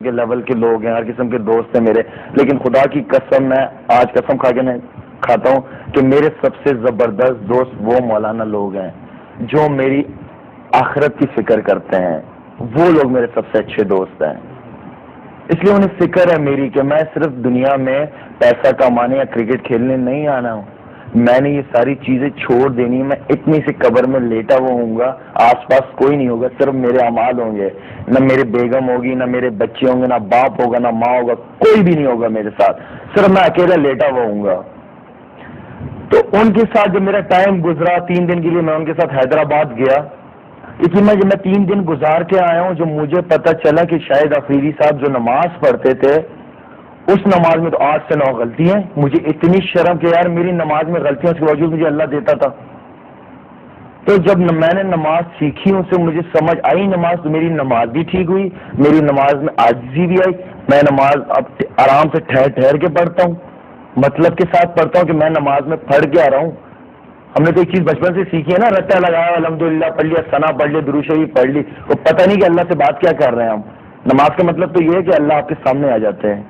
کے لیول کے لوگ ہیں, ہر قسم کے دوست ہیں میرے, لیکن خدا کی قسم میں آج قسم کھا کے میں کھاتا ہوں کہ میرے سب سے زبردست دوست وہ مولانا لوگ ہیں جو میری آخرت کی فکر کرتے ہیں. وہ لوگ میرے سب سے اچھے دوست ہیں. اس لیے انہیں فکر ہے میری کہ میں صرف دنیا میں پیسہ کمانے یا کرکٹ کھیلنے نہیں آنا ہوں. میں نے یہ ساری چیزیں چھوڑ دینی. میں اتنی سی قبر میں لیٹا ہوا ہوں گا, آس پاس کوئی نہیں ہوگا, صرف میرے اعمال ہوں گے. نہ میرے بیگم ہوگی, نہ میرے بچے ہوں گے, نہ باپ ہوگا, نہ ماں ہوگا, کوئی بھی نہیں ہوگا میرے ساتھ, صرف میں اکیلا لیٹا ہوا ہوں گا. تو ان کے ساتھ جب میرا ٹائم گزرا 3 دن کے لیے میں ان کے ساتھ حیدرآباد گیا, لیکن میں جب میں 3 دن گزار کے آیا ہوں, جو مجھے پتہ چلا کہ شاید افریدی صاحب جو نماز پڑھتے تھے اس نماز میں تو 8 سے 9 غلطی ہیں. مجھے اتنی شرم کہ یار میری نماز میں غلطیاں اس کے باوجود مجھے اللہ دیتا تھا. تو جب میں نے نماز سیکھی ان سے, مجھے سمجھ آئی نماز, تو میری نماز بھی ٹھیک ہوئی, میری نماز میں عاجزی بھی آئی. میں نماز اب آرام سے ٹھہر کے پڑھتا ہوں, مطلب کے ساتھ پڑھتا ہوں کہ میں نماز میں پڑھ کے آ رہا ہوں. ہم نے تو ایک چیز بچپن سے سیکھی ہے نا, رٹا لگایا, الحمدللہ پڑھ لیا, ثنا پڑھ لیا, درود شریف پڑھ لی, وہ پتہ نہیں کہ اللہ سے بات کیا کر رہے ہیں ہم. نماز کا مطلب تو یہ ہے کہ اللہ آپ کے سامنے آ جاتے ہیں.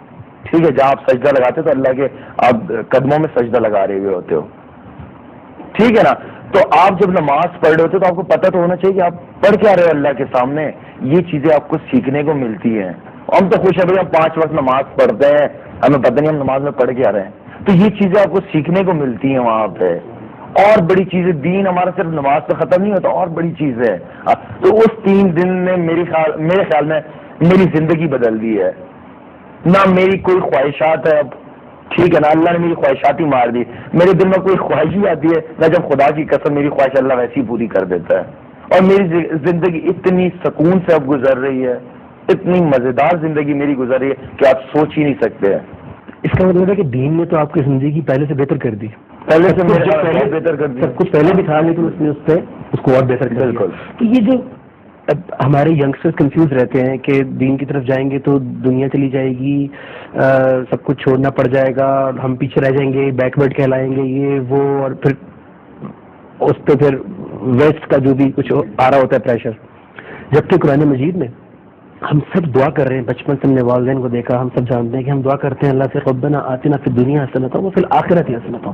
ٹھیک ہے, جہاں آپ سجدہ لگاتے تو اللہ کے آپ قدموں میں سجدہ لگا رہے ہوئے ہوتے ہو. ٹھیک ہے نا. تو آپ جب نماز پڑھ رہے ہوتے تو آپ کو پتہ تو ہونا چاہیے کہ آپ پڑھ کیا رہے ہو اللہ کے سامنے. یہ چیزیں آپ کو سیکھنے کو ملتی ہیں. ہم تو خوش ہیں بھائی ہم 5 وقت نماز پڑھتے ہیں, ہمیں پتہ نہیں ہم نماز میں پڑھ کے آ رہے ہیں. تو یہ چیزیں آپ کو سیکھنے کو ملتی ہیں وہاں پہ. اور بڑی چیزیں, دین ہمارا صرف نماز پہ ختم نہیں ہوتا, اور بڑی چیز ہے. تو اس 3 دن نے میرے خیال میں میری زندگی بدل دی ہے. نہ میری کوئی خواہشات ہے اب, ٹھیک ہے نا, اللہ نے میری خواہشات ہی مار دی. میرے دل میں کوئی خواہش ہی آتی ہے نہ, جب خدا کی قسم میری خواہش اللہ ویسی پوری کر دیتا ہے. اور میری زندگی اتنی سکون سے اب گزر رہی ہے, اتنی مزیدار زندگی میری گزر رہی ہے کہ آپ سوچ ہی نہیں سکتے ہیں. اس کا مطلب ہے کہ دین نے تو آپ کی زندگی پہلے سے بہتر کر دی. پہلے سے بہتر کر دی. سب کچھ پہلے بھی تھا لیکن اس نے اس پہ اس کو اور بہتر کر دیا. تو یہ جو ہمارے ینگسٹرز کنفیوز رہتے ہیں کہ دین کی طرف جائیں گے تو دنیا چلی جائے گی, سب کچھ چھوڑنا پڑ جائے گا, ہم پیچھے رہ جائیں گے, بیکورڈ کہلائیں گے, یہ وہ, اور پھر اس پہ پھر ویسٹ کا جو بھی کچھ آ رہا ہوتا ہے پریشر. جبکہ قرآن مجید میں ہم سب دعا کر رہے ہیں, بچپن سے ہم نے والدین کو دیکھا, ہم سب جانتے ہیں کہ ہم دعا کرتے ہیں اللہ سے ربنا آتنا فی الدنیا حسنۃ وفی الآخرۃ حسنۃ.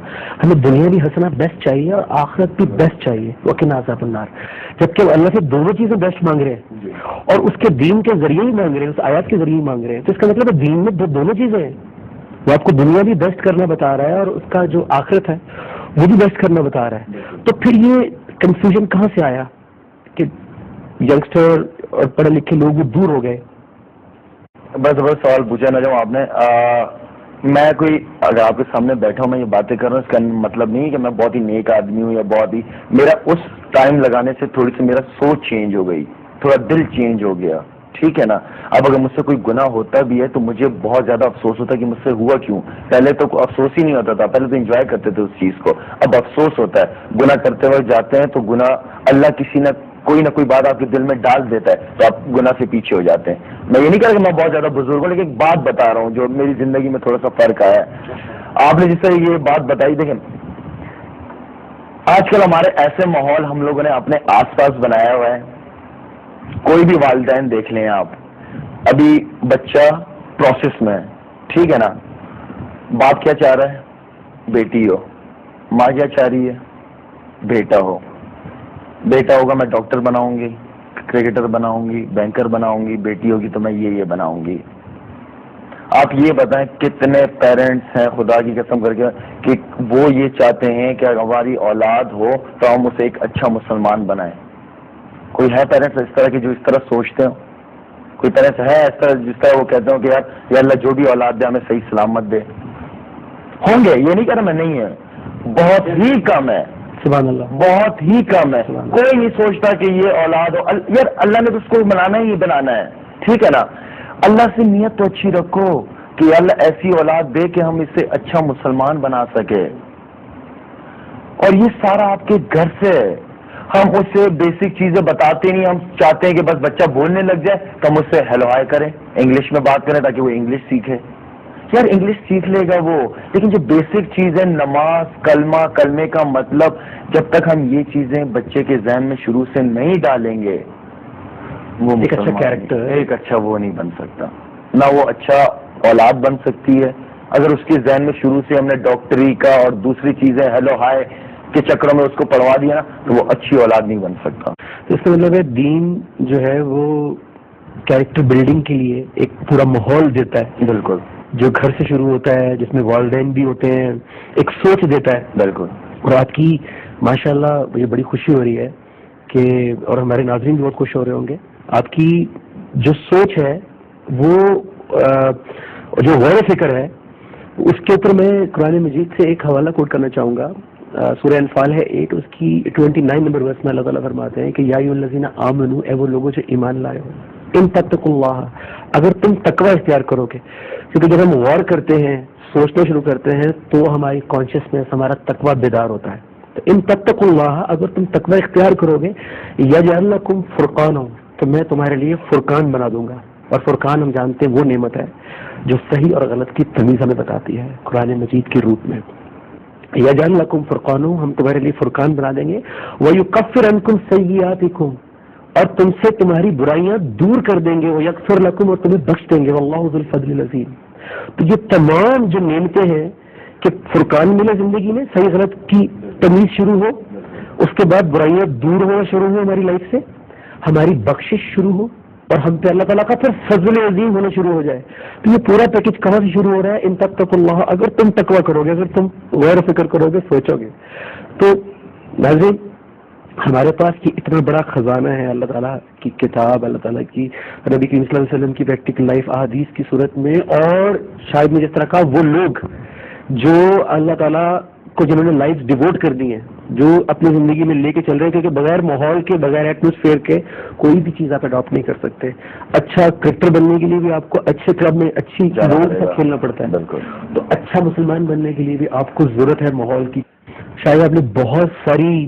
ہمیں دنیا بھی حسنہ بیسٹ چاہیے اور آخرت بھی بیسٹ چاہیے, وقنا عذاب النار. جبکہ اللہ سے دونوں چیزیں بیسٹ مانگ رہے ہیں اور اس کے دین کے ذریعے ہی مانگ رہے ہیں, اس آیات کے ذریعے ہی مانگ رہے ہیں. تو اس کا مطلب ہے دین میں دونوں چیزیں ہیں. وہ آپ کو دنیا بھی بیسٹ کرنا بتا رہا ہے اور اس کا جو آخرت ہے وہ بھی بیسٹ کرنا بتا رہا ہے. تو پھر یہ کنفیوژن کہاں سے آیا کہ ینگسٹر اور پڑھے لکھے لوگ وہ دور ہو گئے؟ بس سوال پوچھا نا جب آپ نے. میں کوئی اگر آپ کے سامنے بیٹھا ہوں, میں یہ باتیں کر رہا ہوں, اس کا مطلب نہیں کہ میں بہت ہی نیک آدمی ہوں یا بہت ہی, میرا اس ٹائم لگانے سے تھوڑی سی میرا سوچ چینج ہو گئی, تھوڑا دل چینج ہو گیا. ٹھیک ہے نا. اب اگر مجھ سے کوئی گناہ ہوتا بھی ہے تو مجھے بہت زیادہ افسوس ہوتا ہے کہ مجھ سے ہوا کیوں. پہلے تو افسوس ہی نہیں ہوتا تھا, پہلے تو انجوائے کرتے تھے اس چیز کو. اب افسوس ہوتا ہے. گناہ کرتے وقت جاتے ہیں تو گناہ اللہ کسی نہ کوئی بات آپ کے دل میں ڈال دیتا ہے تو آپ گناہ سے پیچھے ہو جاتے ہیں. میں یہ نہیں کہہ رہا کہ میں بہت زیادہ بزرگ ہوں, لیکن ایک بات بتا رہا ہوں جو میری زندگی میں تھوڑا سا فرق آیا ہے. آپ نے جس طرح یہ بات بتائی, دیکھیں آج کل ہمارے ایسے ماحول ہم لوگوں نے اپنے آس پاس بنایا ہوا ہے. کوئی بھی والدین دیکھ لیں آپ, ابھی بچہ پروسیس میں ہے, ٹھیک ہے نا. باپ کیا چاہ رہا ہے, بیٹی ہو. ماں کیا چاہ رہی ہے, بیٹا ہو. بیٹا ہوگا میں ڈاکٹر بناؤں گی, کرکٹر بناؤں گی, بینکر بناؤں گی. بیٹی ہوگی تو میں یہ بناؤں گی. آپ یہ بتائیں کتنے پیرنٹس ہیں خدا کی قسم کر کے کہ وہ یہ چاہتے ہیں کہ ہماری اولاد ہو تو ہم اسے ایک اچھا مسلمان بنائیں. کوئی ہے پیرنٹس اس طرح کے جو اس طرح سوچتے ہوں؟ کوئی پیرنٹس ہے اس طرح جس طرح وہ کہتے ہوں کہ یار یا اللہ جو بھی اولاد دے ہمیں صحیح سلامت دے؟ ہوں گے, یہ نہیں کہہ رہا میں نہیں ہے, بہت ہی کم ہے. سبحان اللہ, بہت ہی کم ہے. کوئی نہیں سوچتا کہ یہ اولاد ہو. یار اللہ نے تو اس کو بنانا ہی بنانا ہے, ٹھیک ہے نا. اللہ سے نیت تو اچھی رکھو کہ اللہ ایسی اولاد دے کہ ہم اسے اچھا مسلمان بنا سکے. اور یہ سارا آپ کے گھر سے. ہم اسے بیسک چیزیں بتاتے نہیں, ہم چاہتے ہیں کہ بس بچہ بولنے لگ جائے تو ہم اس سے ہیلو ہائی کریں, انگلش میں بات کریں تاکہ وہ انگلش سیکھے. یار انگلش سیکھ لے گا وہ, لیکن جو بیسک چیز ہے نماز, کلمے کا مطلب, جب تک ہم یہ چیزیں بچے کے ذہن میں شروع سے نہیں ڈالیں گے وہ ایک اچھا کیریکٹر, ایک اچھا وہ نہیں بن سکتا. نہ وہ اچھا اولاد بن سکتی ہے. اگر اس کے ذہن میں شروع سے ہم نے ڈاکٹری کا اور دوسری چیزیں ہیلو ہائے کے چکروں میں اس کو پڑھوا دیا نا تو وہ اچھی اولاد نہیں بن سکتا. تو اس کا مطلب ہے دین جو ہے وہ کیریکٹر بلڈنگ کے لیے ایک پورا ماحول دیتا ہے. بالکل. جو گھر سے شروع ہوتا ہے، جس میں والدین بھی ہوتے ہیں، ایک سوچ دیتا ہے. بالکل. اور آپ کی ماشاءاللہ مجھے بڑی خوشی ہو رہی ہے کہ، اور ہمارے ناظرین بھی بہت خوش ہو رہے ہوں گے، آپ کی جو سوچ ہے وہ جو غور و فکر ہے اس کے اوپر میں قرآن مجید سے ایک حوالہ کوٹ کرنا چاہوں گا. سورہ انفال ہے 8، اس کی 29 نمبر ورس میں اللہ تعالیٰ فرماتے ہیں کہ یا ایھا الذین آمنوا، اے وہ لوگوں جو ایمان لائے ہو، ان تتقوا اللہ، اگر تم تقوی اختیار کرو گے. کیونکہ جب ہم غور کرتے ہیں، سوچنا شروع کرتے ہیں تو ہماری کانشیسنیس، ہمارا تقوی بیدار ہوتا ہے. تو ان تتقوا اللہ، اگر تم تقوی اختیار کرو گے، یجعل لکم فرقانا، تو میں تمہارے لیے فرقان بنا دوں گا. اور فرقان ہم جانتے ہیں وہ نعمت ہے جو صحیح اور غلط کی تمیز ہمیں بتاتی ہے قرآن مجید کے روپ میں. یجعل لکم فرقانا، ہم تمہارے لیے فرقان بنا دیں گے. ویکفر عنکم سیئاتکم، اور تم سے تمہاری برائیاں دور کر دیں گے. ویغفر لکم، اور تمہیں بخش دیں گے. واللہ ذو الفضل العظیم. تو یہ تمام جو نعمتیں ہیں کہ فرقان ملے زندگی میں، صحیح غلط کی تمیز شروع ہو، اس کے بعد برائیاں دور ہونا شروع ہو ہماری لائف سے، ہماری بخشش شروع ہو، اور ہم پہ اللہ تعالیٰ کا پھر فضل عظیم ہونا شروع ہو جائے. تو یہ پورا پیکج کہاں سے شروع ہو رہا ہے؟ ان تتقوا اللہ، اگر تم تقوی کرو گے، اگر تم غور و فکر کرو گے، سوچو گے. تو ناظرین، ہمارے پاس یہ اتنا بڑا خزانہ ہے، اللہ تعالیٰ کی کتاب، اللہ تعالیٰ کی نبی کریم صلی اللہ علیہ وسلم کی پریکٹیکل لائف احادیث کی صورت میں، اور شاید میں جس طرح کا وہ لوگ جو اللہ تعالیٰ کو جنہوں نے لائف ڈیووٹ کر دی ہیں، جو اپنی زندگی میں لے کے چل رہے ہیں، کیونکہ بغیر ماحول کے، بغیر ایٹماسفیئر کے کوئی بھی چیز آپ اڈاپٹ نہیں کر سکتے. اچھا کرکٹر بننے کے لیے بھی آپ کو اچھے کلب میں اچھی رول سے کھیلنا پڑتا ہے. تو اچھا مسلمان بننے کے لیے بھی آپ کو ضرورت ہے ماحول کی. شاید آپ نے بہت ساری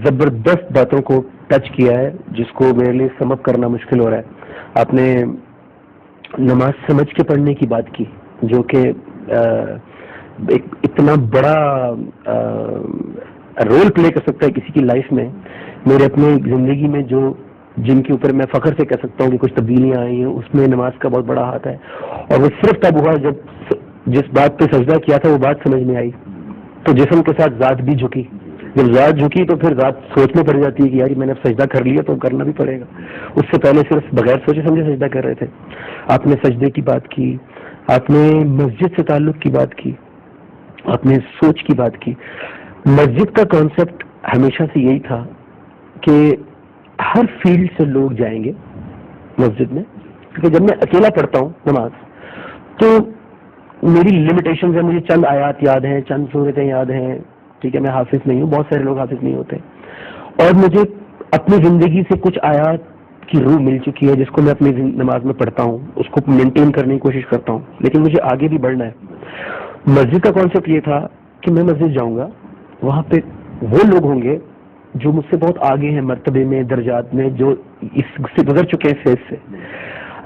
زبردست باتوں کو ٹچ کیا ہے جس کو میرے لیے سم اپ کرنا مشکل ہو رہا ہے. آپ نے نماز سمجھ کے پڑھنے کی بات کی، جو کہ ایک اتنا بڑا رول پلے کر سکتا ہے کسی کی لائف میں. میرے اپنے زندگی میں جو جن کے اوپر میں فخر سے کہہ سکتا ہوں کہ کچھ تبدیلیاں آئی ہیں، اس میں نماز کا بہت بڑا ہاتھ ہے. اور وہ صرف تب ہوا جب جس بات پہ سجدہ کیا تھا وہ بات سمجھ میں آئی، تو جسم کے ساتھ ذات بھی جھکی. جب ذات جھکی تو پھر ذات سوچنے پڑ جاتی ہے کہ یار میں نے اب سجدہ کر لیا تو کرنا بھی پڑے گا. اس سے پہلے صرف بغیر سوچے سمجھے سجدہ کر رہے تھے. آپ نے سجدے کی بات کی، آپ نے مسجد سے تعلق کی بات کی، آپ نے سوچ کی بات کی. مسجد کا کانسیپٹ ہمیشہ سے یہی تھا کہ ہر فیلڈ سے لوگ جائیں گے مسجد میں. کیونکہ جب میں اکیلا پڑھتا ہوں نماز تو میری لمیٹیشنز ہیں، مجھے چند آیات یاد ہیں، چند سورتیں یاد ہیں، ٹھیک ہے، میں حافظ نہیں ہوں، بہت سارے لوگ حافظ نہیں ہوتے، اور مجھے اپنی زندگی سے کچھ آیات کی روح مل چکی ہے جس کو میں اپنی نماز میں پڑھتا ہوں، اس کو مینٹین کرنے کی کوشش کرتا ہوں. لیکن مجھے آگے بھی بڑھنا ہے. مسجد کا کانسیپٹ یہ تھا کہ میں مسجد جاؤں گا، وہاں پہ وہ لوگ ہوں گے جو مجھ سے بہت آگے ہیں مرتبے میں، درجات میں، جو اس سے گزر چکے ہیں فیز سے.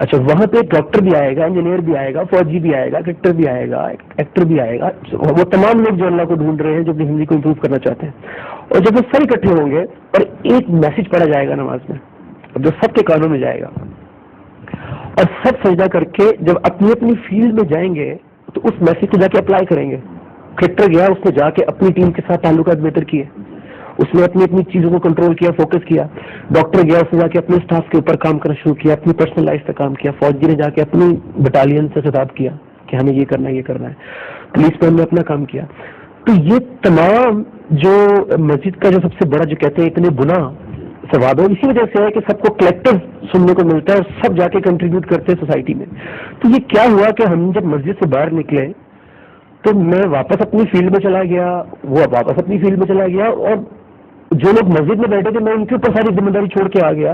اچھا، وہاں پہ ڈاکٹر بھی آئے گا، انجینئر بھی آئے گا، فوجی بھی آئے گا، کرکٹر بھی آئے گا، ایکٹر بھی آئے گا، وہ تمام لوگ جو اللہ کو ڈھونڈ رہے ہیں، جو اپنی زندگی کو امپروو کرنا چاہتے ہیں. اور جب وہ سب اکٹھے ہوں گے اور ایک میسج پڑھا جائے گا نماز میں، جو سب کے کانوں میں جائے گا، اور سب سجدہ کر کے جب اپنی اپنی فیلڈ میں جائیں گے تو اس میسج کو جا کے اپلائی کریں گے. کرکٹر گیا، اس نے جا کے اپنی ٹیم کے ساتھ تعلقات بہتر کیے، اس نے اپنی اپنی چیزوں کو کنٹرول کیا، فوکس کیا. ڈاکٹر گیا، اس نے جا کے اپنے اسٹاف کے اوپر کام کرنا شروع کیا، اپنی پرسنل لائف پہ کام کیا. فوجی نے جا کے اپنی بٹالین سے خطاب کیا کہ ہمیں یہ کرنا ہے، یہ کرنا ہے. پولیس مین نے اپنا کام کیا. تو یہ تمام جو مسجد کا جو سب سے بڑا جو کہتے ہیں اتنے گناہ ثواب ہے، اسی وجہ سے ہے کہ سب کو کلیکٹو سننے کو ملتا ہے اور سب جا کے کنٹریبیوٹ کرتے ہیں سوسائٹی میں. تو یہ کیا ہوا کہ ہم جب مسجد سے باہر نکلے تو میں واپس اپنی فیلڈ میں چلا گیا، وہ واپس اپنی فیلڈ میں چلا گیا، اور جو لوگ مسجد میں بیٹھے تھے میں ان کے اوپر ساری ذمہ داری چھوڑ کے آ گیا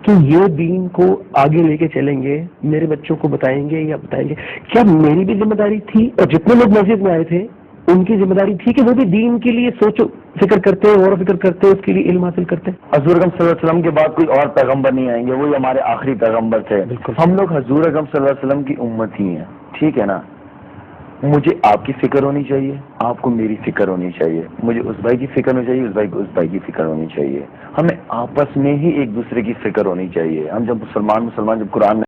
کہ یہ دین کو آگے لے کے چلیں گے، میرے بچوں کو بتائیں گے یا بتائیں گے. کیا میری بھی ذمہ داری تھی؟ اور جتنے لوگ مسجد میں آئے تھے ان کی ذمہ داری تھی کہ وہ بھی دین کے لیے سوچ فکر کرتے، غور و فکر کرتے، اس کے لیے علم حاصل کرتے. حضور اکرم صلی اللہ علیہ وسلم کے بعد کوئی اور پیغمبر نہیں آئیں گے، وہی ہمارے آخری پیغمبر تھے. ہم لوگ حضور اکرم صلی اللہ علیہ وسلم کی امت ہی ہیں، ٹھیک ہے نا. مجھے آپ کی فکر ہونی چاہیے، آپ کو میری فکر ہونی چاہیے، مجھے اس بھائی کی فکر ہونی چاہیے، اس بھائی کو اس بھائی کی فکر ہونی چاہیے. ہمیں آپس میں ہی ایک دوسرے کی فکر ہونی چاہیے. ہم جب مسلمان جب قرآن